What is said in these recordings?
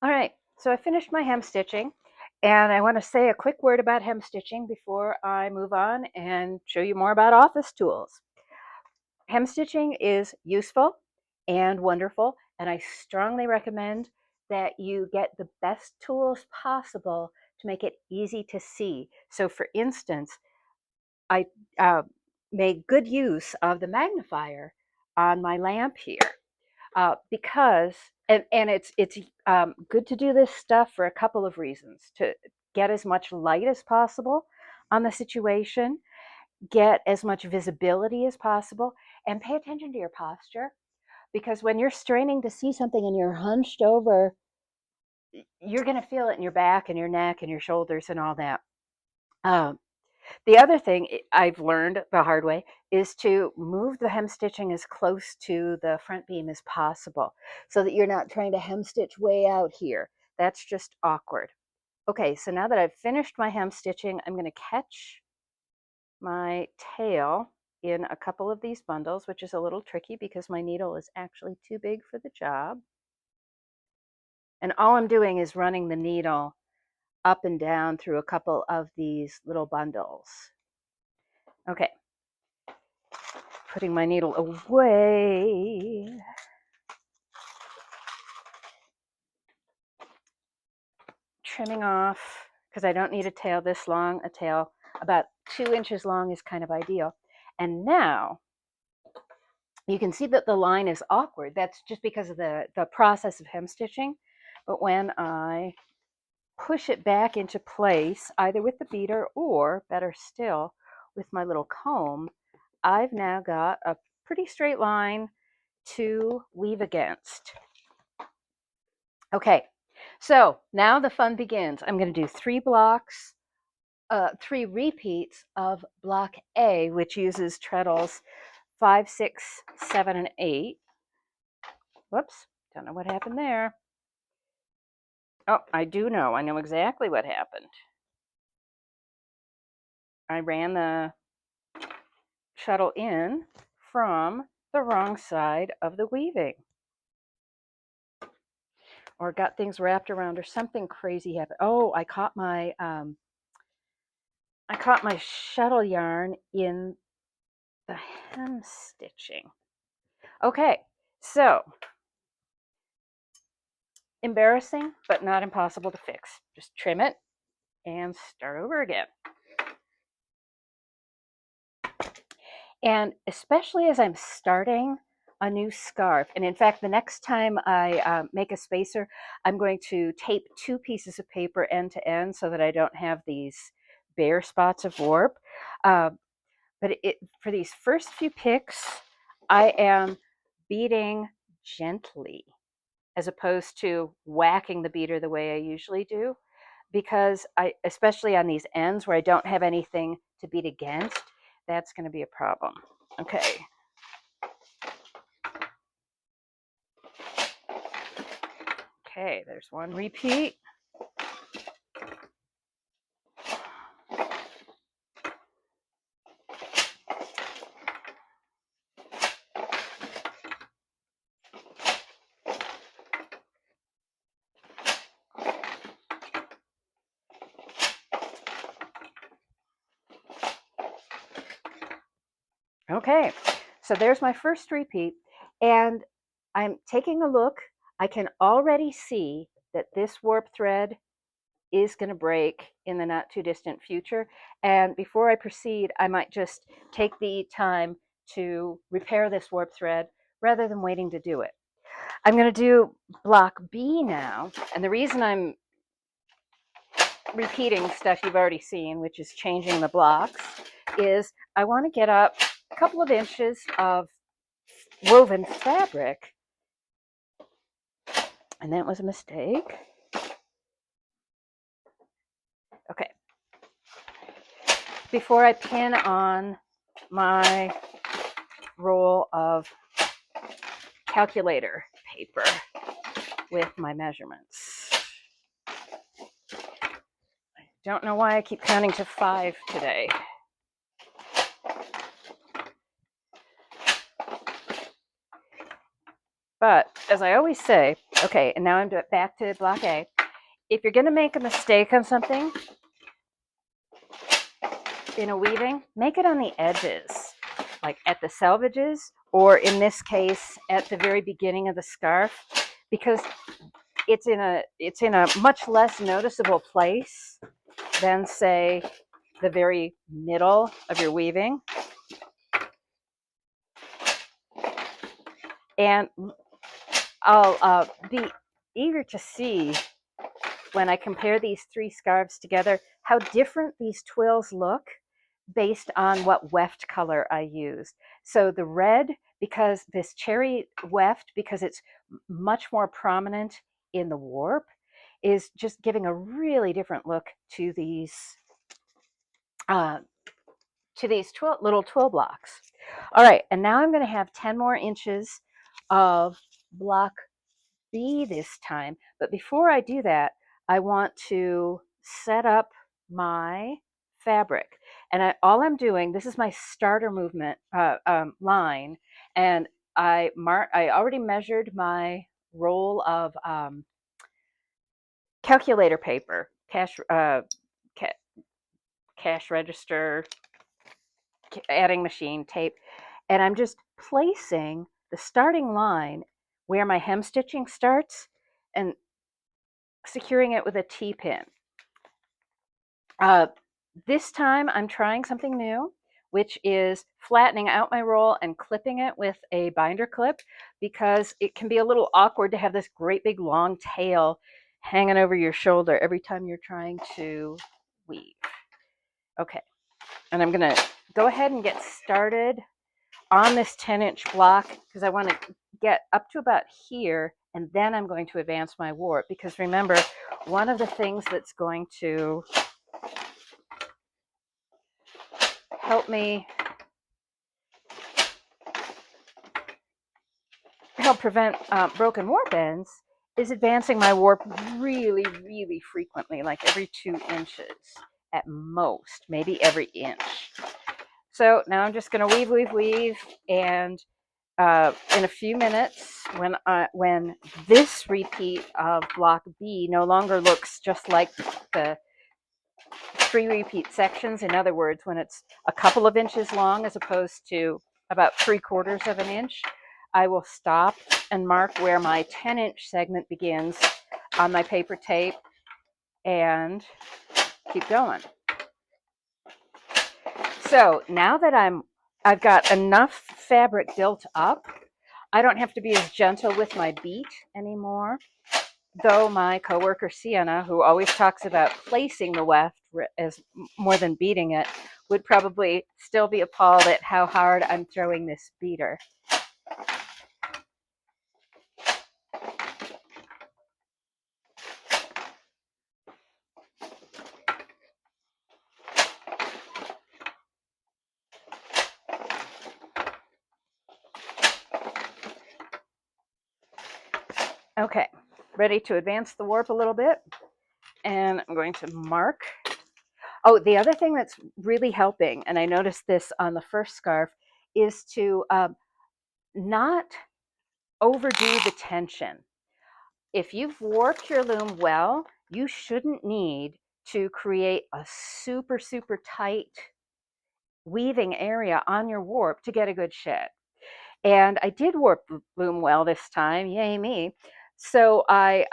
All right, so I finished my hem stitching, and I want to say a quick word about hem stitching before I move on and show you more about office tools. Hem stitching is useful and wonderful, and I strongly recommend that you get the best tools possible to make it easy to see. So for instance, I made good use of the magnifier on my lamp here because and it's good to do this stuff for a couple of reasons: to get as much light as possible on the situation, get as much visibility as possible, and pay attention to your posture, because when you're straining to see something and you're hunched over, you're going to feel it in your back and your neck and your shoulders and all that. um, The other thing I've learned the hard way is to move the hem stitching as close to the front beam as possible so that you're not trying to hem stitch way out here. That's just awkward. Okay, so now that I've finished my hem stitching, I'm going to catch my tail in a couple of these bundles, which is a little tricky because my needle is actually too big for the job. And all I'm doing is running the needle up and down through a couple of these little bundles. Okay, putting my needle away. Trimming off, because I don't need a tail this long. A tail about 2 inches long is kind of ideal. And now you can see that the line is awkward. That's just because of the process of hem stitching. But when I push it back into place, either with the beater or, better still, with my little comb, I've now got a pretty straight line to weave against. Okay, so now the fun begins. I'm going to do 3 blocks, 3 repeats of block A, which uses treadles 5, 6, 7, and 8. Whoops, don't know what happened there. Oh, I do know. I know exactly what happened. I ran the shuttle in from the wrong side of the weaving, or got things wrapped around, or something crazy happened. Oh, I caught my shuttle yarn in the hem stitching. Okay, so embarrassing, but not impossible to fix. Just trim it and start over again. And especially as I'm starting a new scarf, and in fact, the next time I make a spacer, I'm going to tape 2 pieces of paper end to end so that I don't have these bare spots of warp. But for these first few picks, I am beating gently as opposed to whacking the beater the way I usually do, because especially on these ends where I don't have anything to beat against, that's going to be a problem. Okay. Okay, there's 1 repeat. Okay, so there's my first repeat, and I'm taking a look. I can already see that this warp thread is going to break in the not too distant future. And before I proceed, I might just take the time to repair this warp thread rather than waiting to do it. I'm going to do block B now, and the reason I'm repeating stuff you've already seen, which is changing the blocks, is I want to get up a couple of inches of woven fabric, and that was a mistake. Okay, before I pin on my roll of calculator paper with my measurements. I don't know why I keep counting to 5 today. But as I always say, Okay, and now I'm back to block A. If you're going to make a mistake on something in a weaving, make it on the edges, like at the selvages, or in this case, at the very beginning of the scarf, because it's in a much less noticeable place than, say, the very middle of your weaving. And I'll be eager to see, when I compare these three scarves together, how different these twills look based on what weft color I used. So the red, because this cherry weft, because it's much more prominent in the warp, is just giving a really different look to these little twill blocks. All right, and now I'm going to have 10 more inches of block B this time. But before I do that, I want to set up my fabric. And all I'm doing, this is my starter movement line, and I already measured my roll of calculator paper, cash register, adding machine tape, and I'm just placing the starting line where my hem stitching starts and securing it with a T-pin. This time I'm trying something new, which is flattening out my roll and clipping it with a binder clip, because it can be a little awkward to have this great big long tail hanging over your shoulder every time you're trying to weave. Okay, and I'm going to go ahead and get started on this 10-inch block, because I want to get up to about here, and then I'm going to advance my warp, because remember, one of the things that's going to help prevent broken warp ends is advancing my warp really, really frequently, like every 2 inches at most, maybe every inch. So now I'm just going to weave, and in a few minutes, when this repeat of block B no longer looks just like the 3 repeat sections, in other words, when it's a couple of inches long as opposed to about 3/4 of an inch, I will stop and mark where my 10-inch segment begins on my paper tape and keep going. So now that I've got enough fabric built up, I don't have to be as gentle with my beat anymore. Though my coworker Sienna, who always talks about placing the weft as more than beating it, would probably still be appalled at how hard I'm throwing this beater. Okay, ready to advance the warp a little bit, and I'm going to mark. Oh, the other thing that's really helping, and I noticed this on the first scarf, is to not overdo the tension. If you've warped your loom well, you shouldn't need to create a super, super tight weaving area on your warp to get a good shed. And I did warp loom well this time, yay me. So I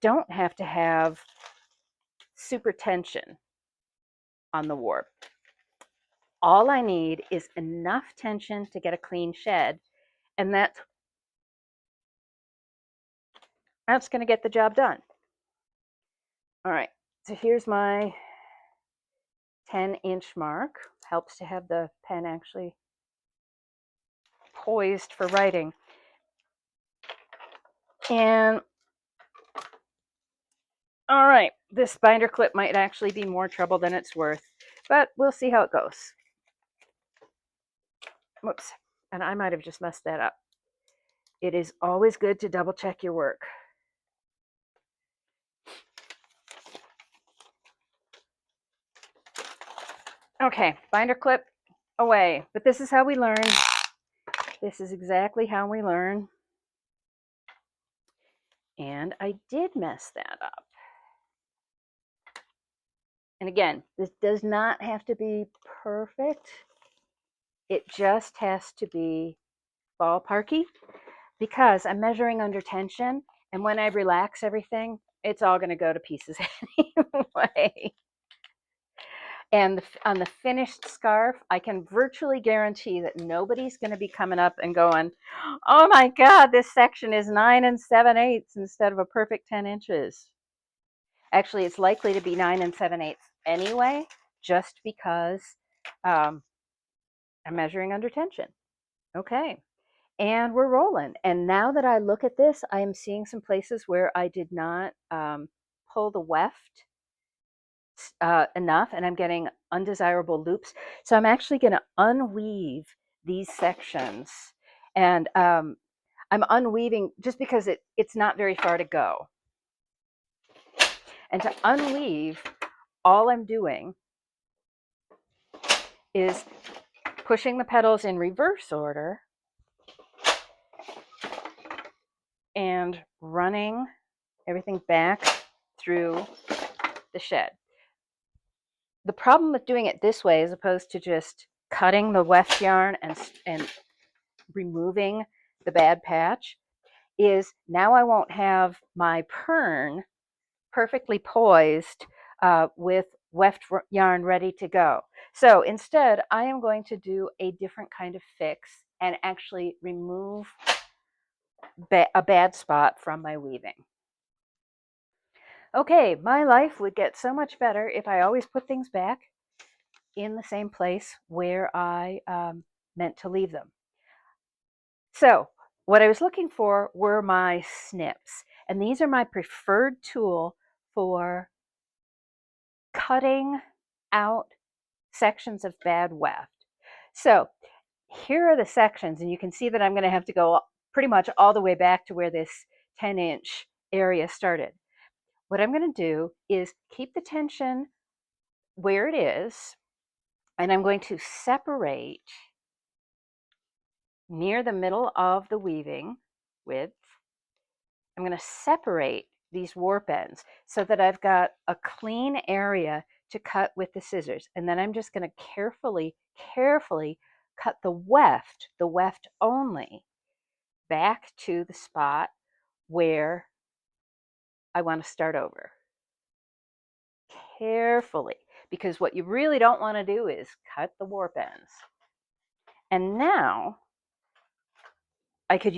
don't have to have super tension on the warp. All I need is enough tension to get a clean shed, and that's going to get the job done. All right, so here's my 10-inch mark. Helps to have the pen actually poised for writing. And all right, this binder clip might actually be more trouble than it's worth, but we'll see how it goes. Whoops, and I might have just messed that up. It is always good to double check your work. Okay, binder clip away. But this is how we learn. This is exactly how we learn. And I did mess that up. And again, this does not have to be perfect. It just has to be ballparky because I'm measuring under tension. And when I relax everything, it's all going to go to pieces anyway. And on the finished scarf, I can virtually guarantee that nobody's going to be coming up and going, oh my God, this section is 9 7/8 instead of a perfect 10 inches. Actually, it's likely to be 9 7/8 anyway, just because I'm measuring under tension. Okay, and we're rolling. And now that I look at this, I am seeing some places where I did not pull the weft enough, and I'm getting undesirable loops. So I'm actually going to unweave these sections, and I'm unweaving just because it's not very far to go. And to unweave, all I'm doing is pushing the petals in reverse order and running everything back through the shed. The problem with doing it this way, as opposed to just cutting the weft yarn and removing the bad patch, is now I won't have my pern perfectly poised with weft yarn ready to go. So instead, I am going to do a different kind of fix and actually remove a bad spot from my weaving. Okay, my life would get so much better if I always put things back in the same place where I meant to leave them. So what I was looking for were my snips, and these are my preferred tool for cutting out sections of bad weft. So here are the sections, and you can see that I'm going to have to go pretty much all the way back to where this 10-inch area started. What I'm going to do is keep the tension where it is, and I'm going to separate near the middle of the weaving width. I'm going to separate these warp ends so that I've got a clean area to cut with the scissors. And then I'm just going to carefully cut the weft only, back to the spot where I want to start over. Carefully, because what you really don't want to do is cut the warp ends. And now I could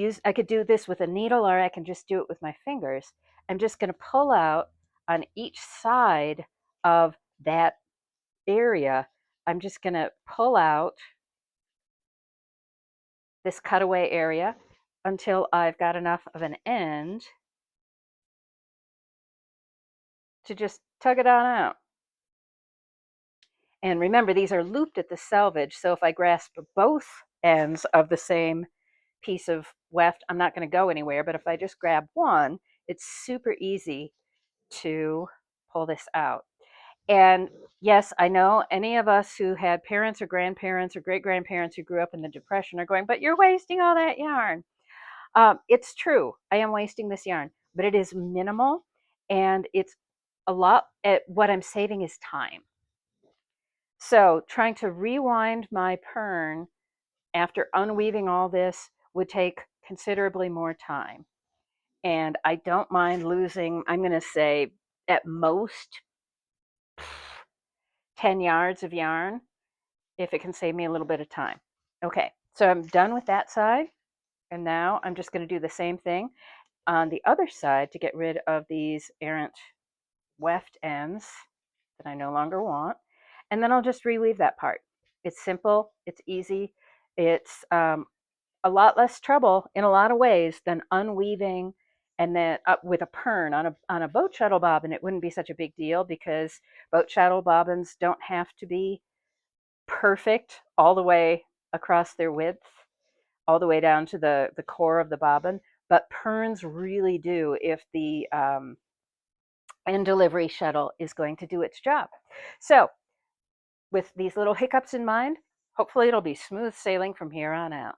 do this with a needle, or I can just do it with my fingers. I'm just going to pull out on each side of that area. I'm just going to pull out this cutaway area until I've got enough of an end to just tug it on out. And remember, these are looped at the selvage, so if I grasp both ends of the same piece of weft, I'm not going to go anywhere. But if I just grab one, it's super easy to pull this out. And yes, I know any of us who had parents or grandparents or great-grandparents who grew up in the Depression are going, but you're wasting all that yarn. It's true. I am wasting this yarn, but it is minimal, and it's a lot. What I'm saving is time. So trying to rewind my pern after unweaving all this would take considerably more time. And I don't mind losing, I'm going to say, at most 10 yards of yarn if it can save me a little bit of time. Okay, so I'm done with that side. And now I'm just going to do the same thing on the other side to get rid of these errant weft ends that I no longer want. And then I'll just reweave that part. It's simple, it's easy, it's a lot less trouble in a lot of ways than unweaving and then up with a pern on a boat shuttle bobbin. It wouldn't be such a big deal because boat shuttle bobbins don't have to be perfect all the way across their width, all the way down to the core of the bobbin. But perns really do if the end delivery shuttle is going to do its job. So with these little hiccups in mind, hopefully it'll be smooth sailing from here on out.